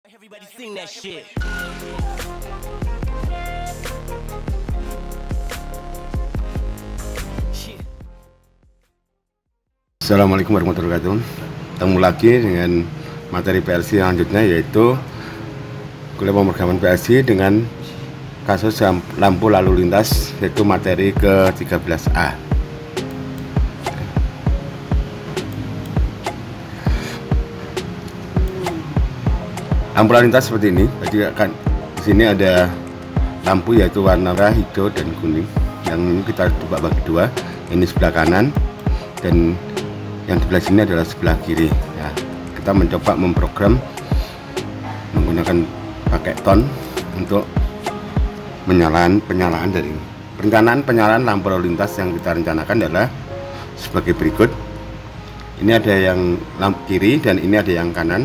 Everybody sing that shit. Assalamualaikum warahmatullahi wabarakatuh. Ketemu lagi dengan materi PLC selanjutnya, yaitu kuliah pemrograman PLC dengan kasus lampu lalu lintas, yaitu materi ke-13A. Lampu lalu lintas seperti ini. Jadi akan di sini ada lampu yaitu warna merah, hijau, dan kuning. Yang ini kita coba bagi dua. Ini sebelah kanan dan yang di sebelah sini adalah sebelah kiri. Ya, kita mencoba memprogram menggunakan pakai ton untuk penyalaan dari ini. Perencanaan penyalaan lampu lalu lintas yang kita rencanakan adalah sebagai berikut. Ini ada yang lampu kiri dan ini ada yang kanan.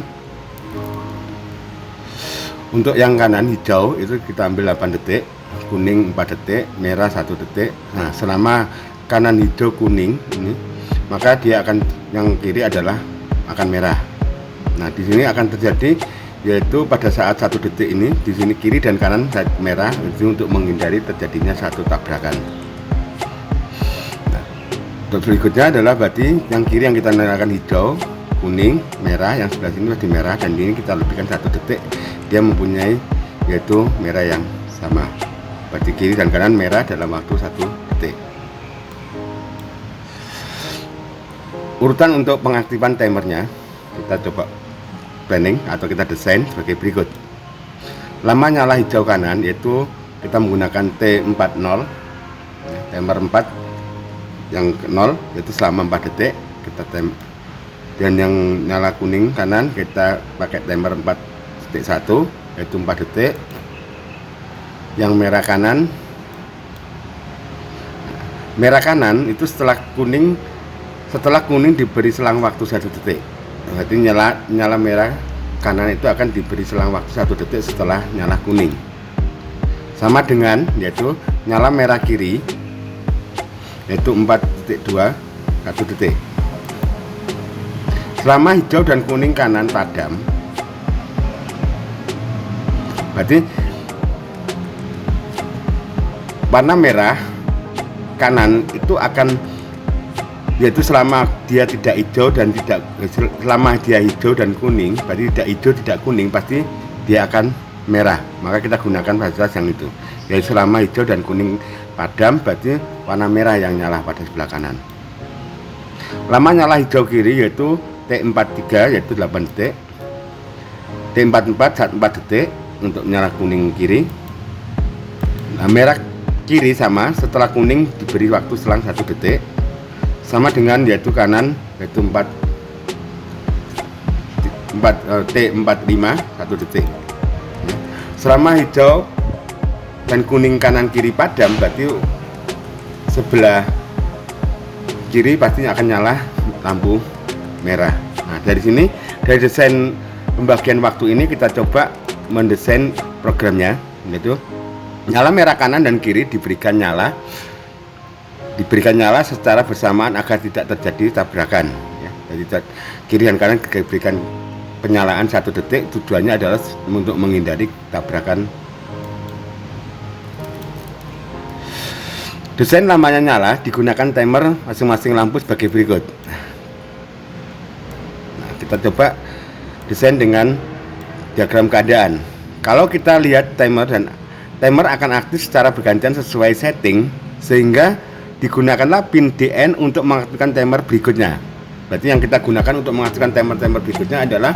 Untuk yang kanan hijau itu kita ambil 8 detik, kuning 4 detik, merah 1 detik. Nah, selama kanan hijau kuning ini, maka dia akan, yang kiri adalah akan merah. Nah, di sini akan terjadi, yaitu pada saat 1 detik ini, di sini kiri dan kanan merah, itu untuk menghindari terjadinya satu tabrakan. Nah, untuk berikutnya adalah berarti yang kiri yang kita nyalakan hijau, kuning, merah, yang sebelah sini masih merah, dan ini kita lebihkan 1 detik, dia mempunyai yaitu merah yang sama. Berarti kiri dan kanan merah dalam waktu 1 detik. Urutan untuk pengaktifan timernya kita coba planning atau kita desain sebagai berikut. Lama nyala hijau kanan yaitu kita menggunakan T40, timer 4 yang 0 yaitu selama 4 detik kita dan yang nyala kuning kanan kita pakai timer 4.1 yaitu 4 detik. Yang merah kanan itu setelah kuning diberi selang waktu 1 detik. Berarti nyala merah kanan itu akan diberi selang waktu 1 detik setelah nyala kuning. Sama dengan yaitu nyala merah kiri yaitu 4.2 1 detik. Selama hijau dan kuning kanan padam, berarti warna merah kanan itu akan, yaitu selama dia tidak hijau dan tidak, selama dia hijau dan kuning, berarti tidak hijau tidak kuning, pasti dia akan merah. Maka kita gunakan fasilitas yang itu, yaitu selama hijau dan kuning padam, berarti warna merah yang nyala pada sebelah kanan. Lama nyala hijau kiri yaitu T43 yaitu 8 detik, T44 4 detik untuk nyala kuning kiri. Nah, merah kiri sama, setelah kuning diberi waktu selang 1 detik, sama dengan yaitu kanan yaitu T45 1 detik. Selama hijau dan kuning kanan kiri padam, berarti sebelah kiri pastinya akan nyala lampu merah. Nah, dari sini, dari desain pembagian waktu ini kita coba mendesain programnya, yaitu nyala merah kanan dan kiri diberikan nyala secara bersamaan agar tidak terjadi tabrakan, ya. Jadi kiri dan kanan diberikan penyalaan 1 detik, tujuannya adalah untuk menghindari tabrakan. Desain lamanya nyala, digunakan timer masing-masing lampu sebagai berikut. Nah, kita coba desain dengan diagram keadaan. Kalau kita lihat timer akan aktif secara bergantian sesuai setting, sehingga digunakanlah pin DN untuk mengaktifkan timer berikutnya. Berarti yang kita gunakan untuk mengaktifkan timer berikutnya adalah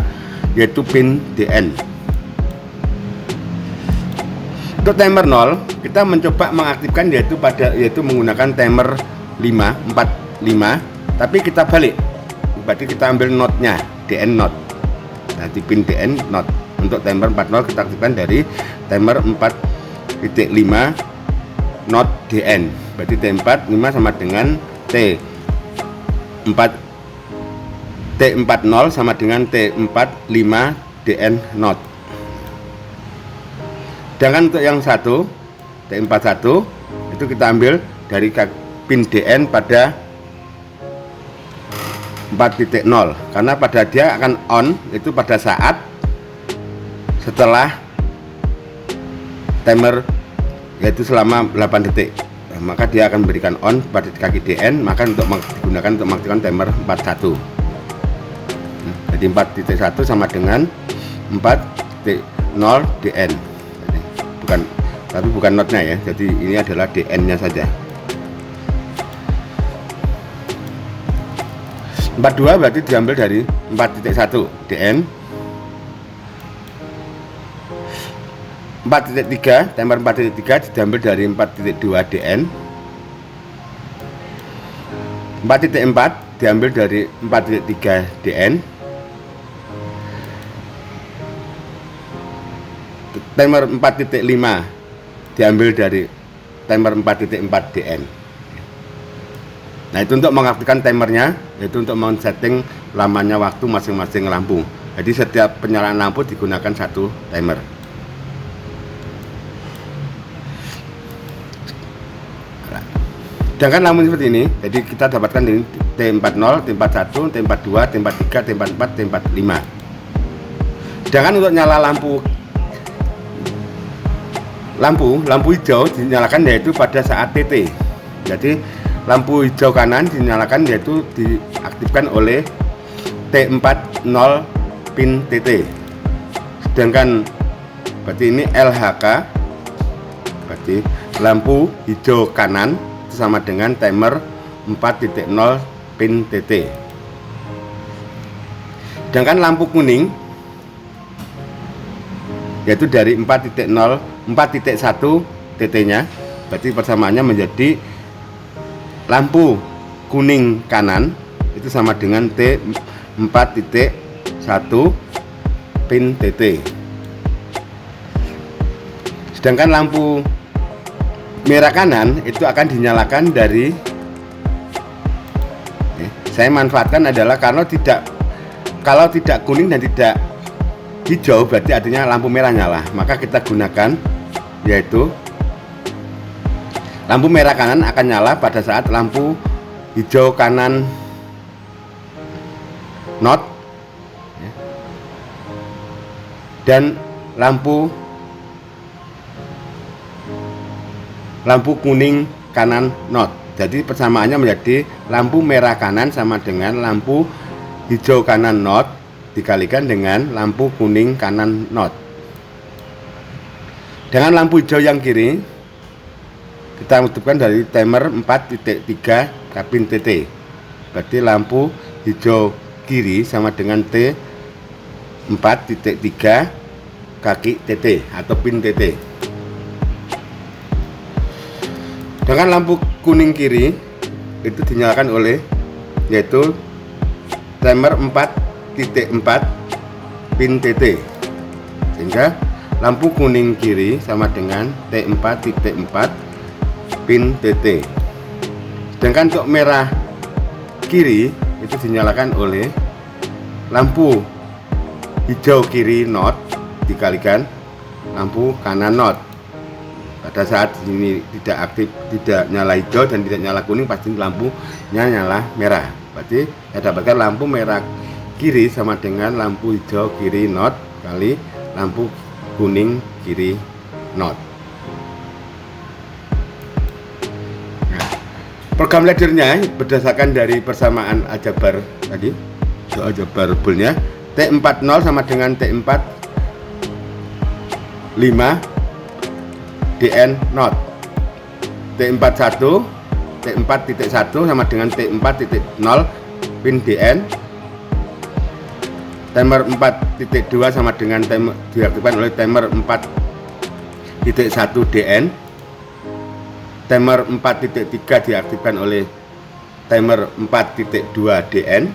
yaitu pin DN. Untuk timer 0 kita mencoba mengaktifkan yaitu menggunakan timer 545, tapi kita balik. Berarti kita ambil notnya DN not. Nanti pin DN not. Untuk timer 40 kita aktifkan dari timer 4.5 not DN. Berarti T45 sama dengan T40 sama dengan T45 DN not. Sedangkan untuk yang satu T41 itu kita ambil dari pin DN pada 4.0, karena pada dia akan on itu pada saat setelah timer, yaitu selama 8 detik. Nah, maka dia akan memberikan on pada kaki DN, maka untuk digunakan untuk mengaktifkan timer 41. Jadi 4.1 sama dengan 4.0 DN. Bukan notnya ya. Jadi ini adalah DN-nya saja. 42 berarti diambil dari 4.1 DN. 4.3, timer 4.3 diambil dari 4.2 DN. 4.4 diambil dari 4.3 DN. Timer 4.5 diambil dari timer 4.4 DN. Nah, itu untuk mengaktifkan timernya, yaitu untuk men-setting lamanya waktu masing-masing lampu. Jadi setiap penyalaan lampu digunakan satu timer. Sedangkan lampu seperti ini, jadi kita dapatkan ini T40, T41, T42, T43, T44, T45. Sedangkan untuk nyala lampu hijau dinyalakan yaitu pada saat TT. Jadi lampu hijau kanan dinyalakan yaitu diaktifkan oleh T40 pin TT. Sedangkan berarti ini LHK, berarti lampu hijau kanan sama dengan timer 4.0 pin TT. Sedangkan lampu kuning yaitu dari 4.1 TT nya, berarti persamaannya menjadi lampu kuning kanan itu sama dengan T4.1 pin TT. Sedangkan lampu merah kanan itu akan dinyalakan dari, saya manfaatkan adalah kalau tidak kuning dan tidak hijau berarti artinya lampu merah nyala, maka kita gunakan yaitu lampu merah kanan akan nyala pada saat lampu hijau kanan not dan lampu kuning kanan not. Jadi persamaannya menjadi lampu merah kanan sama dengan lampu hijau kanan not dikalikan dengan lampu kuning kanan not. Dengan lampu hijau yang kiri kita hidupkan dari timer 4.3 pin TT. Berarti lampu hijau kiri sama dengan T4.3 kaki TT atau pin TT. Dengan lampu kuning kiri itu dinyalakan oleh yaitu timer 4.4 pin TT, sehingga lampu kuning kiri sama dengan T4.4 pin TT. Sedangkan untuk merah kiri itu dinyalakan oleh lampu hijau kiri not dikalikan lampu kanan not. Pada saat ini tidak aktif, tidak nyala hijau dan tidak nyala kuning, pasti lampunya nyala merah. Berarti saya dapatkan lampu merah kiri sama dengan lampu hijau kiri not kali lampu kuning kiri not. Nah, program laddernya berdasarkan dari persamaan aljabar tadi, aljabar rubelnya T40 sama dengan T45 DN not. T41 sama dengan T4.0 pin DN. Timer 4.2 sama dengan timer diaktifkan oleh timer 4.1 DN. Timer 4.3 diaktifkan oleh timer 4.2 DN.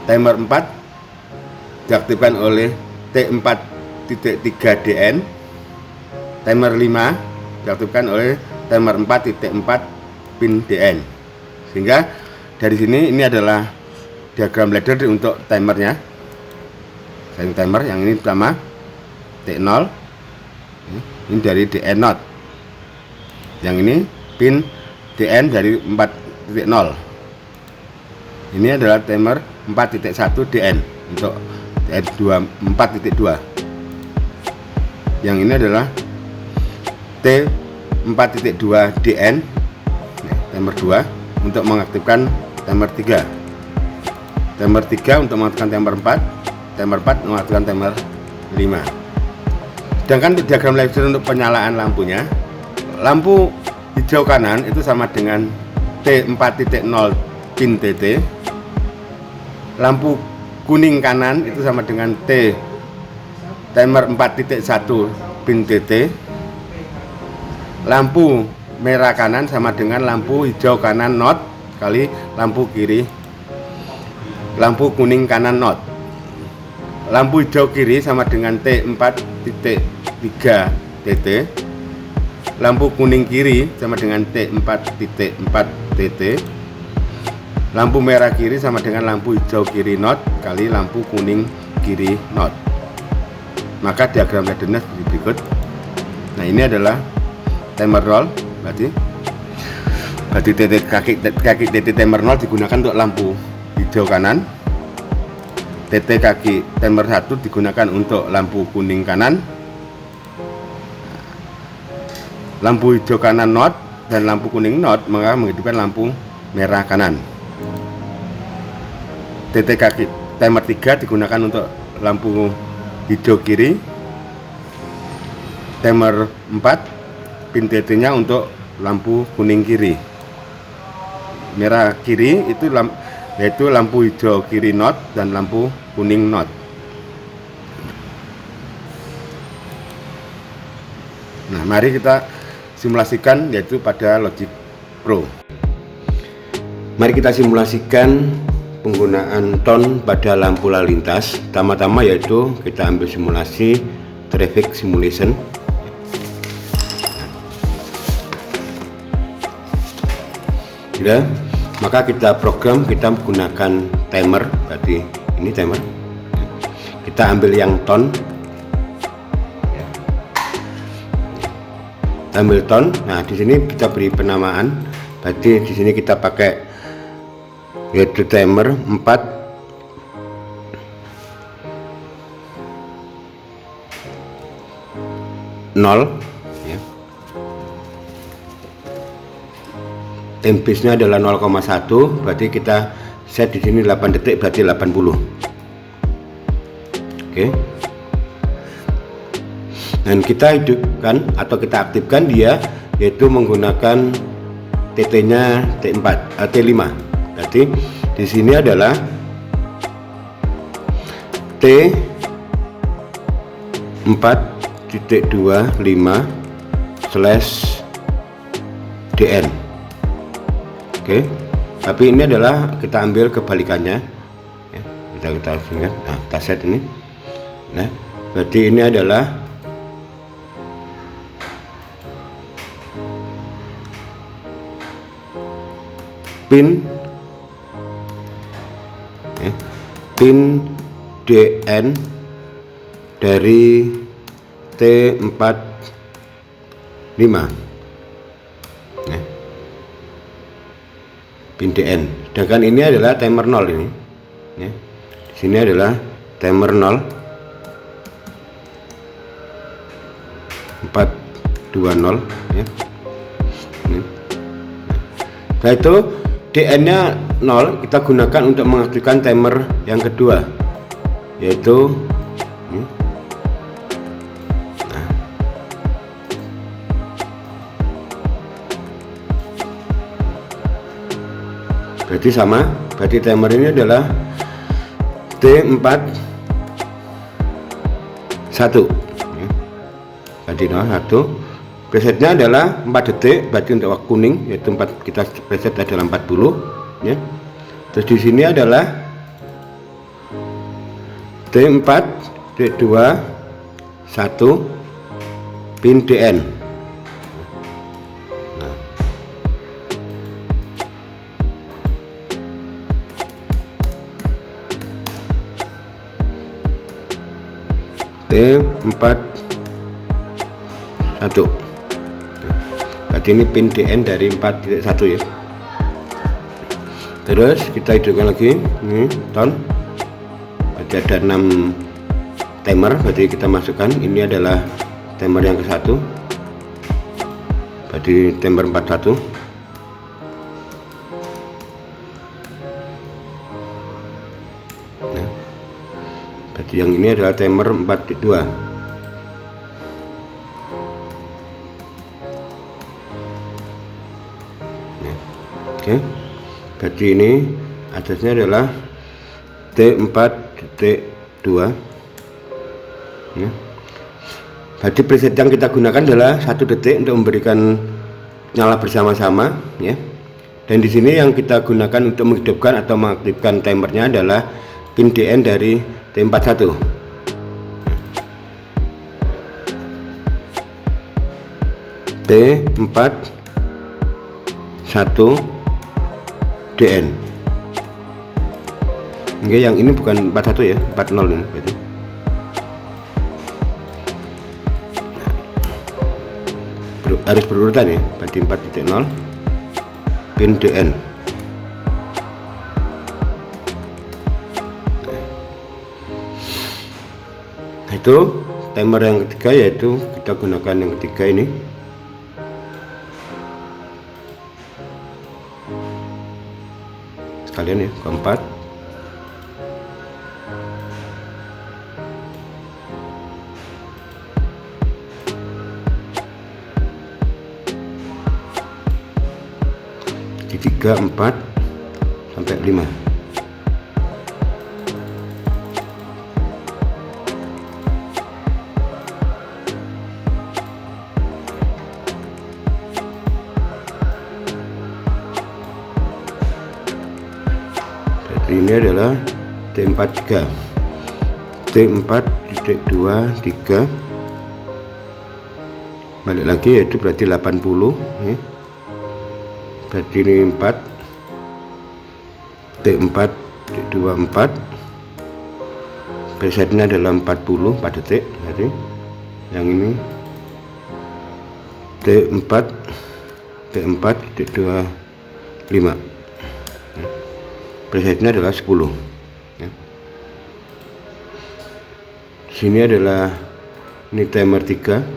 Timer 4 diaktifkan oleh T4.3 DN. Timer 5 diaktifkan oleh timer 4.4 pin DN. Sehingga dari sini ini adalah diagram ladder untuk timernya. Setting timer yang ini pertama T0, ini dari DN not. Yang ini pin DN dari 4.0. Ini adalah timer 4.1 DN untuk DN 4.2. Yang ini adalah T4.2DN timer 2 untuk mengaktifkan timer 3, timer 3 untuk mengaktifkan timer 4, timer 4 mengaktifkan timer 5. Sedangkan diagram Leibniz untuk penyalaan lampunya, lampu hijau kanan itu sama dengan T4.0 pin TT, lampu kuning kanan itu sama dengan timer 4.1 pin TT, lampu merah kanan sama dengan lampu hijau kanan not kali lampu kiri, lampu kuning kanan not. Lampu hijau kiri sama dengan T4.3 TT, lampu kuning kiri sama dengan T4.4 TT, lampu merah kiri sama dengan lampu hijau kiri not kali lampu kuning kiri not. Maka diagram Leibniz berikut. Nah, ini adalah timer 0, berarti kaki TT timer 0 digunakan untuk lampu hijau kanan, TT kaki timer 1 digunakan untuk lampu kuning kanan, lampu hijau kanan not dan lampu kuning not maka menghidupkan lampu merah kanan. TT kaki timer 3 digunakan untuk lampu hijau kiri, timer 4 pin TT nya untuk lampu kuning kiri, merah kiri itu yaitu lampu hijau kiri not dan lampu kuning not. Nah, mari kita simulasikan yaitu pada Logic Pro. Mari kita simulasikan penggunaan tone pada lampu lalu lintas. Pertama-tama yaitu kita ambil simulasi traffic simulation. Ya, maka kita program, kita menggunakan timer, berarti ini timer. Kita ambil yang tone, ambil tone. Nah, di sini kita beri penamaan, berarti di sini kita pakai yaitu timer 4.0 ya. Tempisnya adalah 0,1, berarti kita set di sini 8 detik, berarti 80. Oke. Dan kita hidupkan atau kita aktifkan dia yaitu menggunakan TT-nya T5. Berarti di sini adalah T4.25/DN. Oke, tapi ini adalah kita ambil kebalikannya ya, kita ingat. Nah, kita set ini. Nah, berarti ini adalah pin ya, pin DN dari T45 ya, pin DN. Sedangkan ini adalah timer 0 ini ya. Di sini adalah timer 0 420 ya. Ini. Nah, itu DN nya 0 kita gunakan untuk mengaktifkan timer yang kedua yaitu ini. Nah. Berarti sama, berarti timer ini adalah T41 ya. Berarti 1 presetnya adalah 4 detik, berarti untuk waktu kuning yaitu 4, kita preset adalah 40 ya. Terus di sini adalah T4.21 pin DN. Nah. T41. Berarti ini pin DN dari 4.1 ya. Terus kita hidupkan lagi ini ton. Berarti ada 6 timer, berarti kita masukkan ini adalah timer yang ke-1, berarti timer 41. Nah, berarti yang ini adalah timer 42. Nah, oke, berarti ini addressnya adalah T4.2. Ya. Berarti preset yang kita gunakan adalah 1 detik untuk memberikan nyala bersama-sama, ya. Dan di sini yang kita gunakan untuk menghidupkan atau mengaktifkan timernya adalah pin DN dari T41. T41 DN. Oke, yang ini bukan 41 ya, 40 ini berarti. Harus berurutan ya, berarti 4.0 pin DN. Nah, itu timer yang ketiga, yaitu kita gunakan yang ketiga ini. Sekalian ya, keempat. Di 3, 4 sampai 5. Jadi ini adalah T43. T4.23 balik lagi, yaitu berarti 80 ya. Berarti ini 4, T4.24, presetnya adalah 40 4 detik. Jadi yang ini T4.25, presetnya adalah 10 ya. Sini adalah ini timer 3.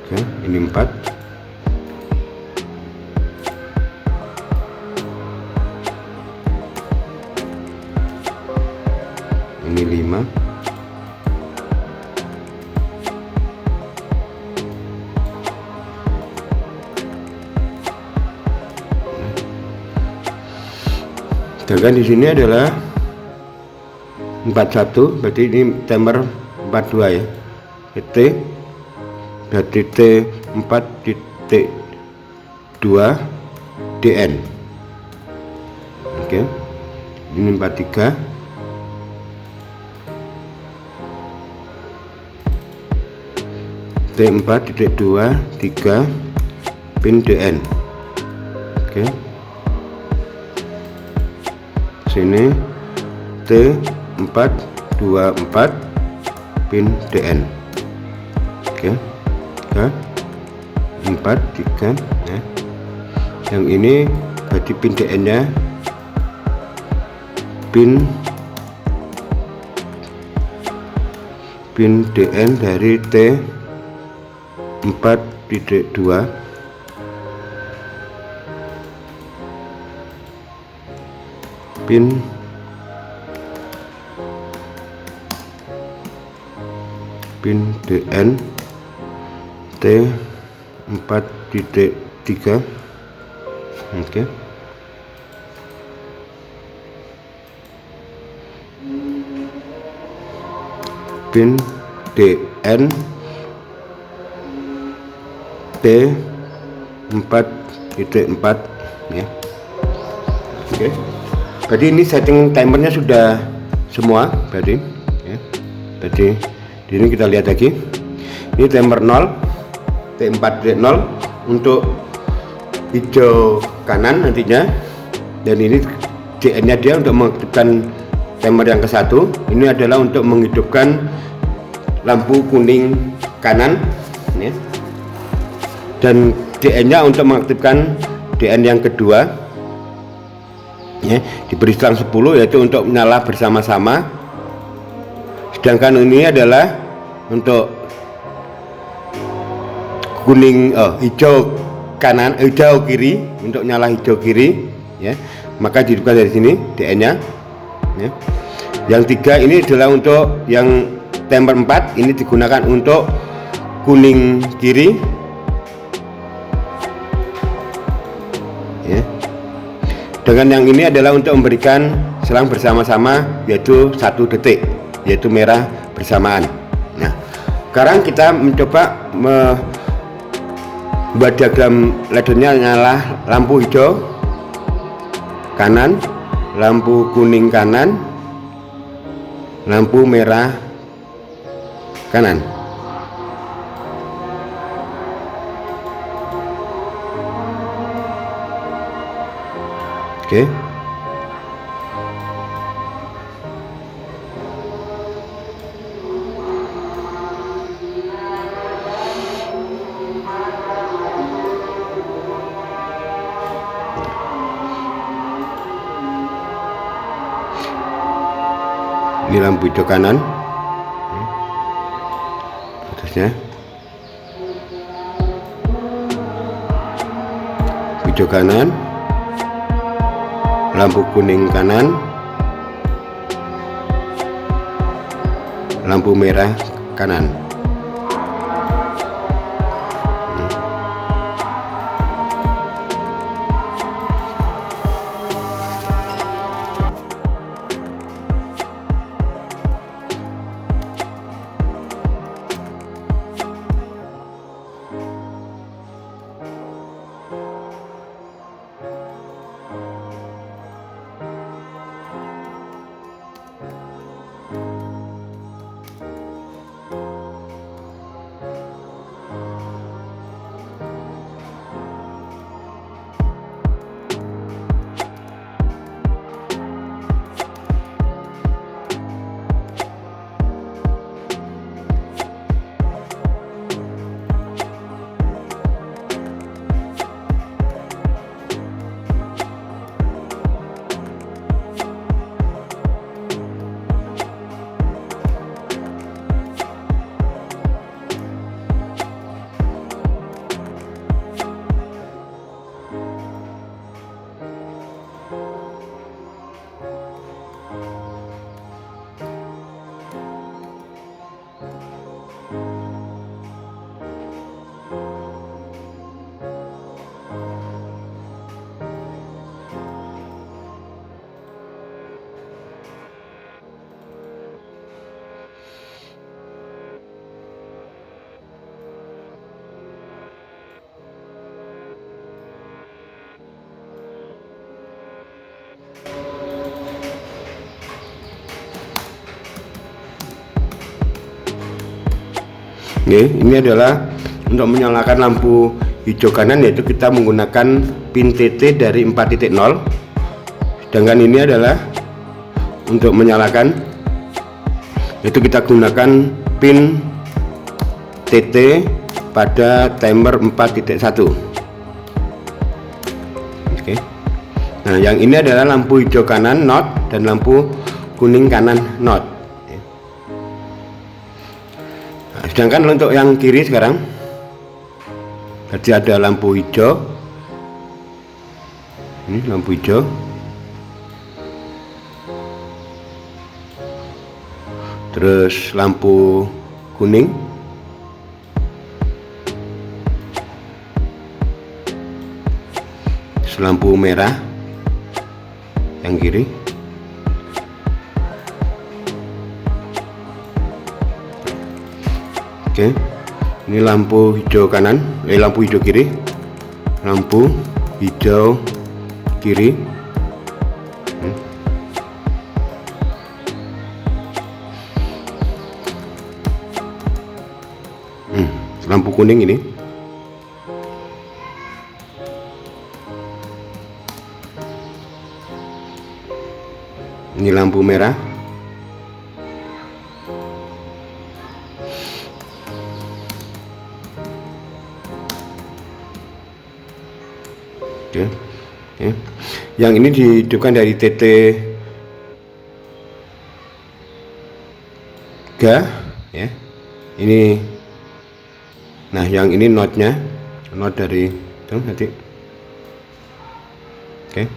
Oke, ini 4. Ini 5. Sedangkan di sini adalah 41, berarti ini timer 42 ya. T berarti T4.2 DN. Oke, ini 43. T4.23 pin DN. Oke, sini T424 pin DN. Oke, 4, 3 ya. Yang ini berarti pin DN nya pin DN dari T4.2 pin DN T4.3. Oke, pin DN T4.4 ya. Oke, berarti ini setting timernya sudah semua berarti ya. Jadi di sini kita lihat lagi, ini timer 0 T4.0 untuk hijau kanan nantinya, dan ini DN nya dia untuk mengaktifkan timer yang ke-1. Ini adalah untuk menghidupkan lampu kuning kanan ya. Dan DN-nya untuk mengaktifkan DN yang kedua ya, diberi selang 10 yaitu untuk menyala bersama-sama. Sedangkan ini adalah untuk kuning hijau kanan, hijau kiri, untuk nyala hijau kiri ya, maka dihidupkan dari sini DN-nya ya. Yang 3 ini adalah untuk yang timer 4, ini digunakan untuk kuning kiri ya. Dengan yang ini adalah untuk memberikan selang bersama-sama yaitu 1 detik, yaitu merah bersamaan. Nah, sekarang kita mencoba buat diagram laddernya. Nyala lampu hijau kanan, lampu kuning kanan, lampu merah kanan. Oke. Ini lampu hijau kanan, atasnya hijau kanan, lampu kuning kanan, lampu merah kanan. Ini adalah untuk menyalakan lampu hijau kanan, yaitu kita menggunakan pin TT dari 4.0. Sedangkan ini adalah untuk menyalakan, yaitu kita gunakan pin TT pada timer 4.1. Oke. Nah, yang ini adalah lampu hijau kanan not dan lampu kuning kanan not. Sedangkan untuk yang kiri sekarang, jadi ada lampu hijau, ini lampu hijau, terus lampu kuning, lampu merah yang kiri. Oke, ini lampu hijau kanan, lampu hijau kiri, lampu hijau kiri. Lampu kuning ini. Ini lampu merah. Oke. Ya. Yang ini dihidupkan dari TT 3 ya. Ini, nah yang ini notnya, not dari itu nanti. Oke.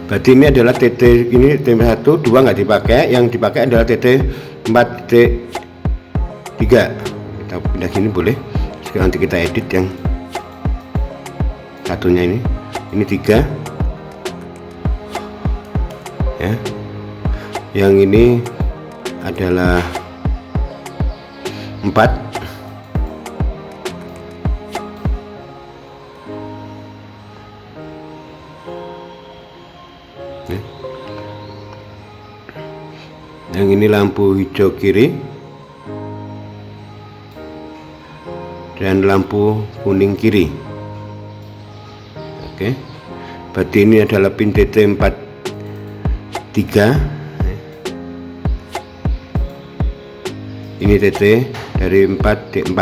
Berarti ini adalah TT, ini TT1, 2 nggak dipakai, yang dipakai adalah TT 4.3. Kita pindah sini boleh. Sekarang nanti kita edit yang satunya ini 3 ya. Yang ini adalah 4. Ya. Yang ini lampu hijau kiri dan lampu kuning kiri. Oke. Berarti ini adalah pin TT 4.3. Ini TT dari 4D4.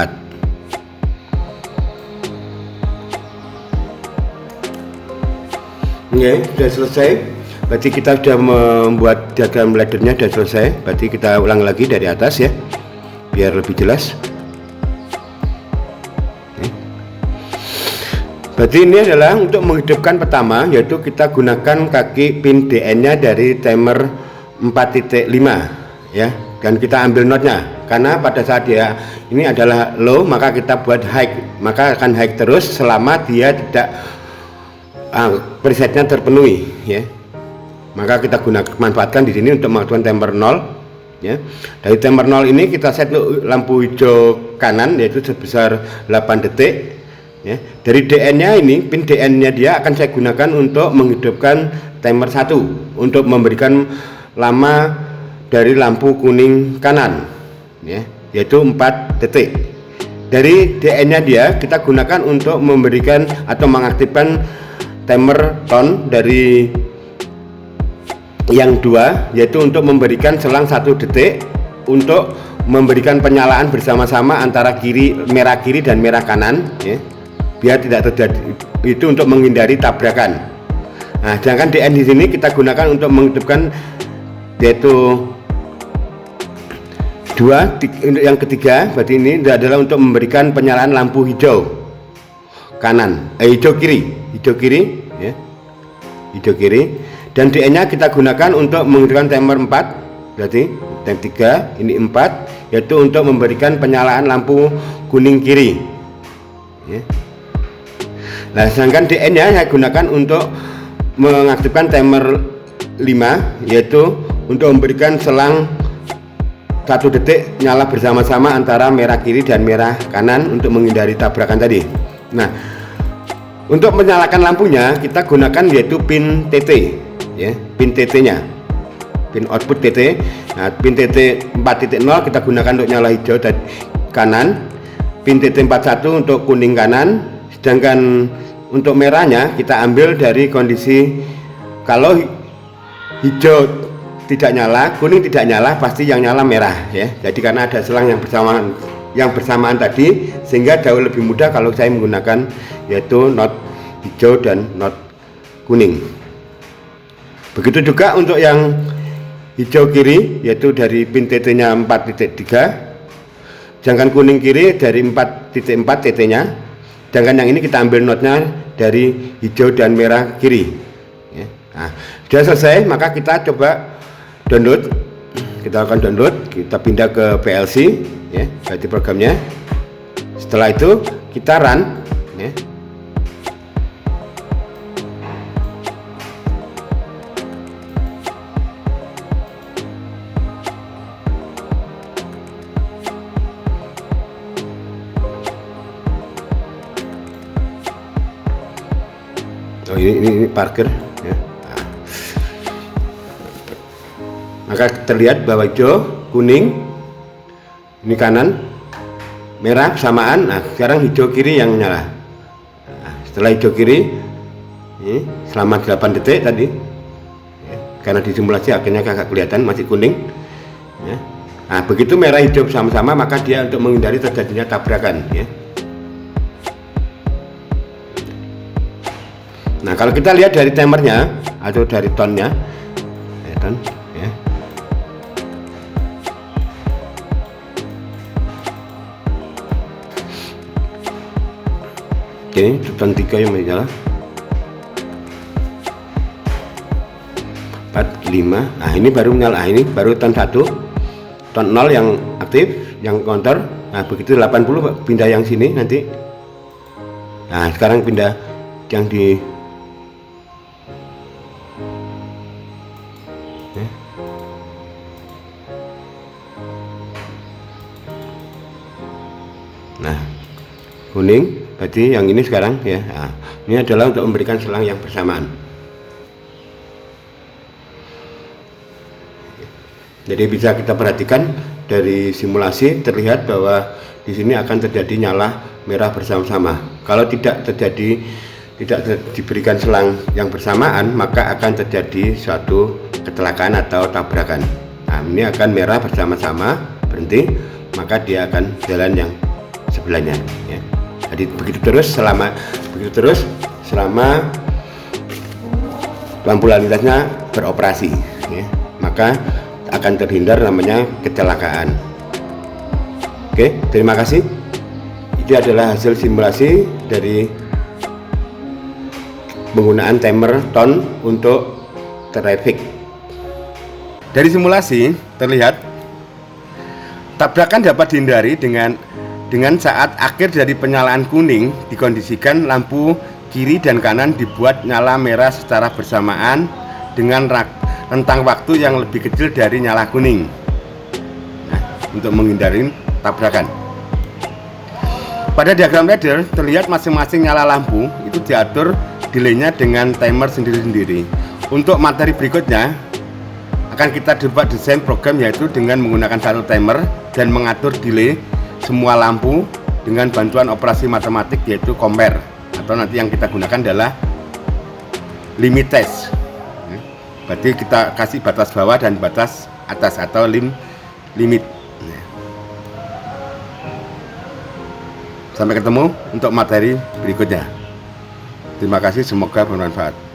Oke, sudah selesai. Berarti kita sudah membuat diagram laddernya, sudah selesai. Berarti kita ulang lagi dari atas ya, biar lebih jelas. Berarti ini adalah untuk menghidupkan pertama, yaitu kita gunakan kaki pin DN-nya dari timer 4.5 ya, dan kita ambil notnya. Karena pada saat dia ini adalah low, maka kita buat high, maka akan high terus selama dia tidak presetnya terpenuhi ya. Maka kita manfaatkan di sini untuk mengaktifkan timer 0 ya. Dari timer 0 ini kita set lampu hijau kanan yaitu sebesar 8 detik ya. Dari DN-nya ini, pin DN-nya dia akan saya gunakan untuk menghidupkan timer 1 untuk memberikan lama dari lampu kuning kanan ya, yaitu 4 detik. Dari DN-nya dia kita gunakan untuk memberikan atau mengaktifkan timer tone dari yang 2, yaitu untuk memberikan selang 1 detik untuk memberikan penyalaan bersama-sama antara merah kiri dan merah kanan ya, biar tidak terjadi, itu untuk menghindari tabrakan. Nah, sedangkan DN di sini kita gunakan untuk menghidupkan yaitu 2, yang ketiga. Berarti ini adalah untuk memberikan penyalaan lampu hijau kanan, hijau kiri ya, hijau kiri. Dan DN nya kita gunakan untuk menghidupkan timer 4, berarti timer 3 ini 4, yaitu untuk memberikan penyalaan lampu kuning kiri ya. Nah, sedangkan DN nya saya gunakan untuk mengaktifkan timer 5, yaitu untuk memberikan selang 1 detik nyala bersama-sama antara merah kiri dan merah kanan untuk menghindari tabrakan tadi. Nah, untuk menyalakan lampunya kita gunakan yaitu pin TT ya, pin TT nya, pin output TT. Nah, pin TT 4.0 kita gunakan untuk nyala hijau dan kanan, pin TT 41 untuk kuning kanan, sedangkan untuk merahnya kita ambil dari kondisi kalau hijau tidak nyala, kuning tidak nyala, pasti yang nyala merah ya. Jadi karena ada selang yang bersamaan tadi, sehingga jauh lebih mudah kalau saya menggunakan yaitu not hijau dan not kuning. Begitu juga untuk yang hijau kiri, yaitu dari pin TT nya 4.3, sedangkan kuning kiri dari 4.4 TT nya, sedangkan yang ini kita ambil notnya dari hijau dan merah kiri ya. Nah, sudah selesai, maka kita coba download. Kita akan download, kita pindah ke PLC ya, berarti programnya. Setelah itu kita run ya. Oh, ini parkir ya. Maka terlihat bahwa hijau, kuning, ini kanan, merah samaan. Nah, sekarang hijau kiri yang nyala. Nah, setelah hijau kiri, ini selama 8 detik tadi, ya, karena disimulasi akhirnya agak kelihatan masih kuning. Ya. Nah, begitu merah hijau sama-sama, maka dia untuk menghindari terjadinya tabrakan. Ya. Nah, kalau kita lihat dari timernya atau dari tonnya, ton ya. Oke, itu ton 3 yang menyala. 4, 5. Nah, ini baru menyala. Ini baru ton 1. Ton 0 yang aktif, yang counter. Nah, begitu 80 pindah yang sini nanti. Nah, sekarang pindah yang di Nah, kuning berarti yang ini sekarang ya. Nah, ini adalah untuk memberikan selang yang bersamaan. Jadi bisa kita perhatikan dari simulasi terlihat bahwa di sini akan terjadi nyala merah bersama-sama. Kalau tidak diberikan selang yang bersamaan, maka akan terjadi suatu kecelakaan atau tabrakan. Nah, ini akan merah bersama-sama berhenti, maka dia akan jalan yang sebelahnya ya. Jadi begitu terus selama lampu lalu lintasnya beroperasi ya, maka akan terhindar namanya kecelakaan. Oke, terima kasih. Ini adalah hasil simulasi dari penggunaan timer ton untuk traffic. Dari simulasi terlihat tabrakan dapat dihindari dengan saat akhir dari penyalaan kuning dikondisikan lampu kiri dan kanan dibuat nyala merah secara bersamaan dengan rentang waktu yang lebih kecil dari nyala kuning. Nah, untuk menghindari tabrakan. Pada diagram ladder terlihat masing-masing nyala lampu itu diatur delaynya dengan timer sendiri-sendiri. Untuk materi berikutnya akan kita coba desain program, yaitu dengan menggunakan satu timer dan mengatur delay semua lampu dengan bantuan operasi matematik, yaitu compare, atau nanti yang kita gunakan adalah limit test. Berarti kita kasih batas bawah dan batas atas atau limit. Sampai ketemu untuk materi berikutnya. Terima kasih, semoga bermanfaat.